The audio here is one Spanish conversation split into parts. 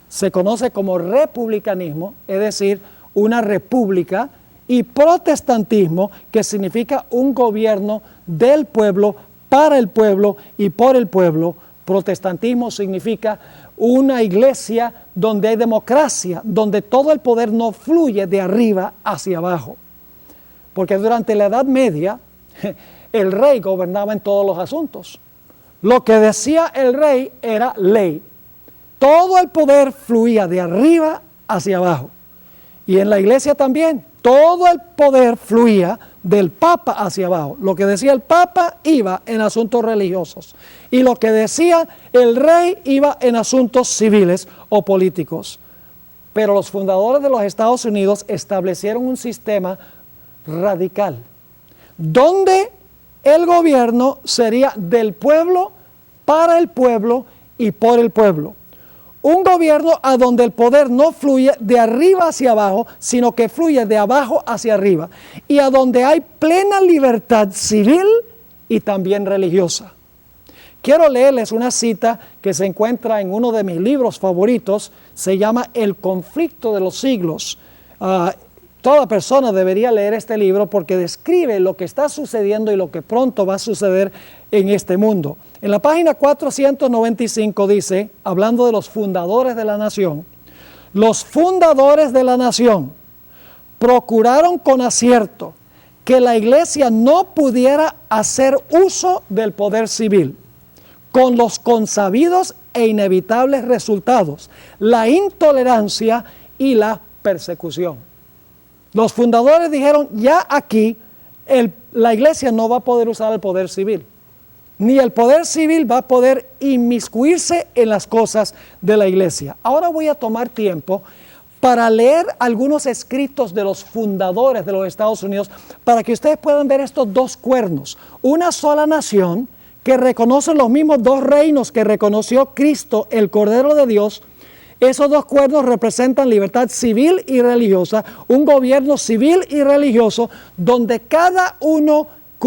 Se conoce como republicanismo, es decir, una república, y protestantismo, que significa un gobierno del pueblo, para el pueblo y por el pueblo. Protestantismo significa una iglesia donde hay democracia, donde todo el poder no fluye de arriba hacia abajo. Porque durante la Edad Media, el rey gobernaba en todos los asuntos. Lo que decía el rey era ley. Todo el poder fluía de arriba hacia abajo. Y en la iglesia también, todo el poder fluía del Papa hacia abajo. Lo que decía el Papa iba en asuntos religiosos. Y lo que decía el rey iba en asuntos civiles o políticos. Pero los fundadores de los Estados Unidos establecieron un sistema radical, donde el gobierno sería del pueblo, para el pueblo y por el pueblo. Un gobierno a donde el poder no fluye de arriba hacia abajo, sino que fluye de abajo hacia arriba. Y a donde hay plena libertad civil y también religiosa. Quiero leerles una cita que se encuentra en uno de mis libros favoritos. Se llama El conflicto de los siglos. Toda persona debería leer este libro porque describe lo que está sucediendo y lo que pronto va a suceder en este mundo. En la página 495 dice, hablando de los fundadores de la nación: los fundadores de la nación procuraron con acierto que la iglesia no pudiera hacer uso del poder civil, con los consabidos e inevitables resultados, la intolerancia y la persecución. Los fundadores dijeron, ya aquí la iglesia no va a poder usar el poder civil, ni el poder civil va a poder inmiscuirse en las cosas de la iglesia. Ahora voy a tomar tiempo para leer algunos escritos de los fundadores de los Estados Unidos, para que ustedes puedan ver estos dos cuernos, una sola nación que reconoce los mismos dos reinos que reconoció Cristo, el Cordero de Dios. Esos dos cuernos representan libertad civil y religiosa, un gobierno civil y religioso donde cada uno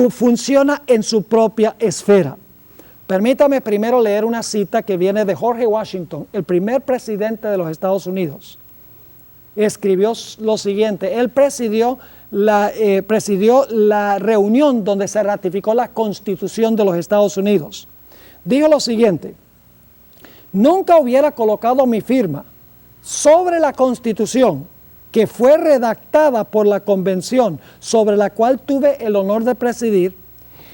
funciona en su propia esfera. Permítame primero leer una cita que viene de George Washington, el primer presidente de los Estados Unidos. Escribió lo siguiente: él presidió la reunión donde se ratificó la Constitución de los Estados Unidos. Dijo lo siguiente: nunca hubiera colocado mi firma sobre la Constitución que fue redactada por la convención sobre la cual tuve el honor de presidir,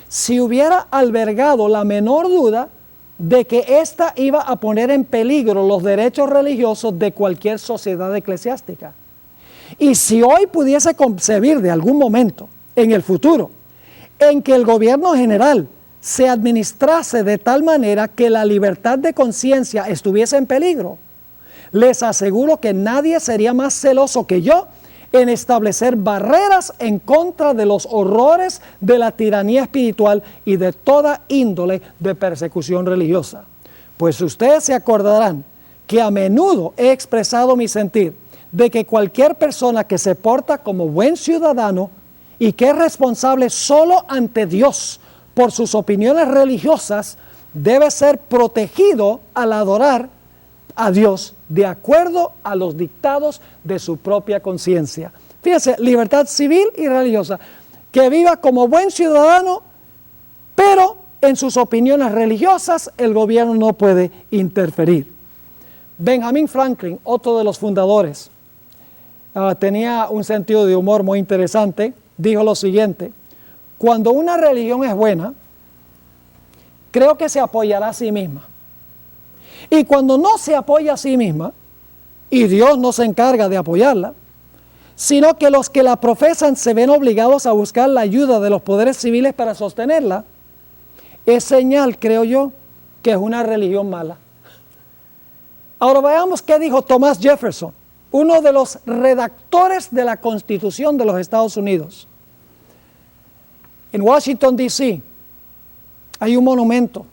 si hubiera albergado la menor duda de que ésta iba a poner en peligro los derechos religiosos de cualquier sociedad eclesiástica. Y si hoy pudiese concebir de algún momento en el futuro en que el gobierno general se administrase de tal manera que la libertad de conciencia estuviese en peligro, les aseguro que nadie sería más celoso que yo en establecer barreras en contra de los horrores de la tiranía espiritual y de toda índole de persecución religiosa. Pues ustedes se acordarán que a menudo he expresado mi sentir de que cualquier persona que se porta como buen ciudadano y que es responsable solo ante Dios por sus opiniones religiosas debe ser protegido al adorar a Dios de acuerdo a los dictados de su propia conciencia. Fíjense, libertad civil y religiosa, que viva como buen ciudadano, pero en sus opiniones religiosas el gobierno no puede interferir. Benjamin Franklin, otro de los fundadores, tenía un sentido de humor muy interesante. Dijo lo siguiente: cuando una religión es buena, creo que se apoyará a sí misma. Y cuando no se apoya a sí misma, y Dios no se encarga de apoyarla, sino que los que la profesan se ven obligados a buscar la ayuda de los poderes civiles para sostenerla, es señal, creo yo, que es una religión mala. Ahora veamos qué dijo Thomas Jefferson, uno de los redactores de la Constitución de los Estados Unidos. En Washington, D.C., hay un monumento,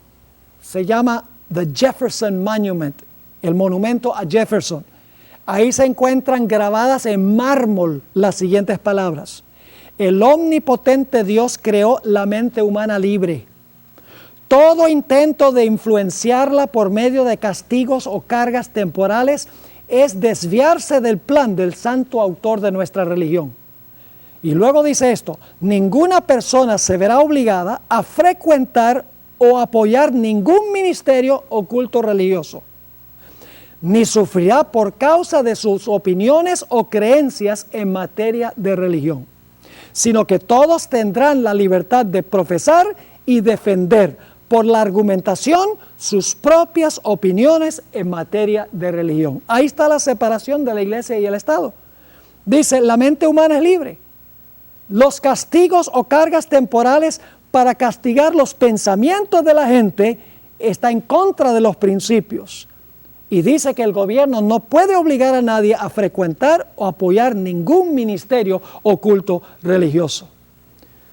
se llama The Jefferson Monument, el monumento a Jefferson. Ahí se encuentran grabadas en mármol las siguientes palabras: el omnipotente Dios creó la mente humana libre. todo intento de influenciarla por medio de castigos o cargas temporales es desviarse del plan del santo autor de nuestra religión. Y luego dice esto: ninguna persona se verá obligada a frecuentar o apoyar ningún ministerio o culto religioso, ni sufrirá por causa de sus opiniones o creencias en materia de religión, sino que todos tendrán la libertad de profesar y defender por la argumentación sus propias opiniones en materia de religión. Ahí está la separación de la iglesia y el Estado. Dice, la mente humana es libre. Los castigos o cargas temporales para castigar los pensamientos de la gente está en contra de los principios. Y dice que el gobierno no puede obligar a nadie a frecuentar o apoyar ningún ministerio o culto religioso.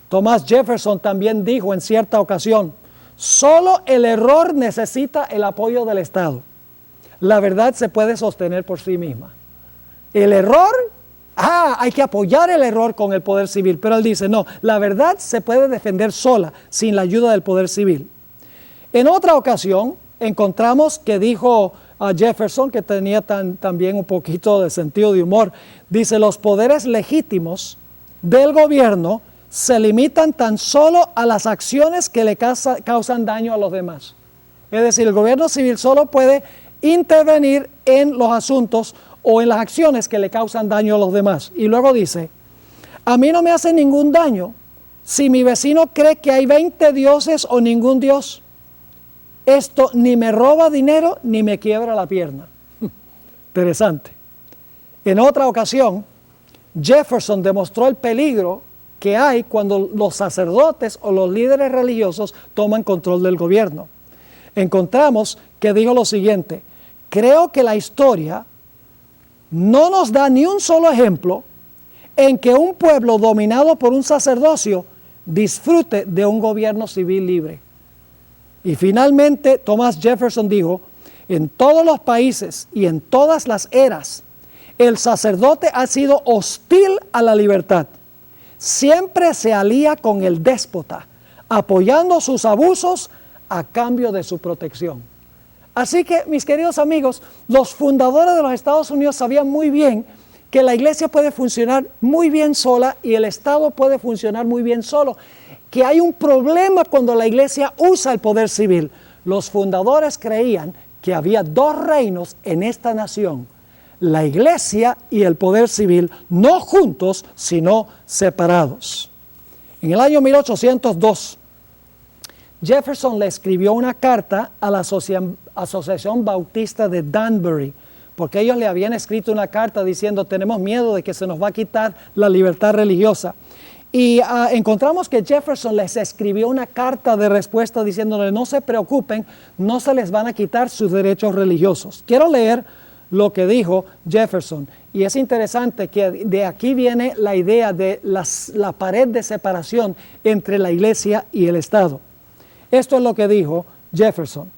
Thomas Jefferson también dijo en cierta ocasión: solo el error necesita el apoyo del Estado. La verdad se puede sostener por sí misma. El error, hay que apoyar el error con el poder civil. Pero él dice, no, la verdad se puede defender sola, sin la ayuda del poder civil. En otra ocasión, encontramos que dijo Jefferson, que tenía también un poquito de sentido de humor, dice, los poderes legítimos del gobierno se limitan tan solo a las acciones que le causan daño a los demás. Es decir, el gobierno civil solo puede intervenir en los asuntos o en las acciones que le causan daño a los demás. Y luego dice, a mí no me hace ningún daño si mi vecino cree que hay 20 dioses o ningún dios. Esto ni me roba dinero ni me quiebra la pierna. Interesante. En otra ocasión, Jefferson demostró el peligro que hay cuando los sacerdotes o los líderes religiosos toman control del gobierno. Encontramos que dijo lo siguiente: creo que la historia no nos da ni un solo ejemplo en que un pueblo dominado por un sacerdocio disfrute de un gobierno civil libre. Y finalmente Thomas Jefferson dijo, en todos los países y en todas las eras, el sacerdote ha sido hostil a la libertad. Siempre se alía con el déspota, apoyando sus abusos a cambio de su protección. Así que, mis queridos amigos, los fundadores de los Estados Unidos sabían muy bien que la iglesia puede funcionar muy bien sola y el Estado puede funcionar muy bien solo. Que hay un problema cuando la iglesia usa el poder civil. Los fundadores creían que había dos reinos en esta nación: la iglesia y el poder civil, no juntos, sino separados. En el año 1802, Jefferson le escribió una carta a la Asociación Bautista de Danbury, porque ellos le habían escrito una carta diciendo, tenemos miedo de que se nos va a quitar la libertad religiosa. Y encontramos que Jefferson les escribió una carta de respuesta diciéndole, no se preocupen, no se les van a quitar sus derechos religiosos. Quiero leer lo que dijo Jefferson, y es interesante que de aquí viene la idea de la pared de separación entre la iglesia y el Estado. Esto es lo que dijo Jefferson: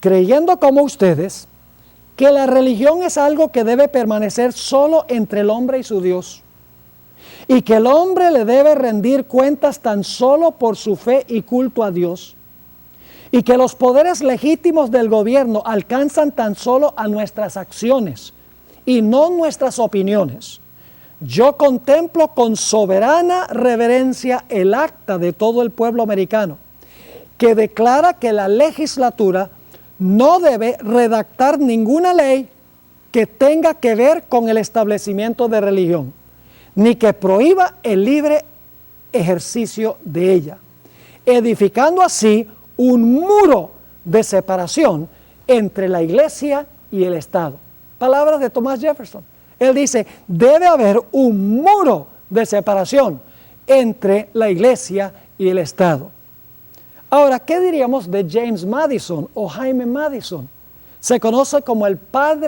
creyendo como ustedes que la religión es algo que debe permanecer solo entre el hombre y su Dios, y que el hombre le debe rendir cuentas tan solo por su fe y culto a Dios, y que los poderes legítimos del gobierno alcanzan tan solo a nuestras acciones y no nuestras opiniones. Yo contemplo con soberana reverencia el acta de todo el pueblo americano, que declara que la legislatura no debe redactar ninguna ley que tenga que ver con el establecimiento de religión, ni que prohíba el libre ejercicio de ella, edificando así un muro de separación entre la iglesia y el Estado. Palabras de Thomas Jefferson. Él dice, debe haber un muro de separación entre la iglesia y el Estado. Ahora, ¿qué diríamos de James Madison o Jaime Madison? Se conoce como el padre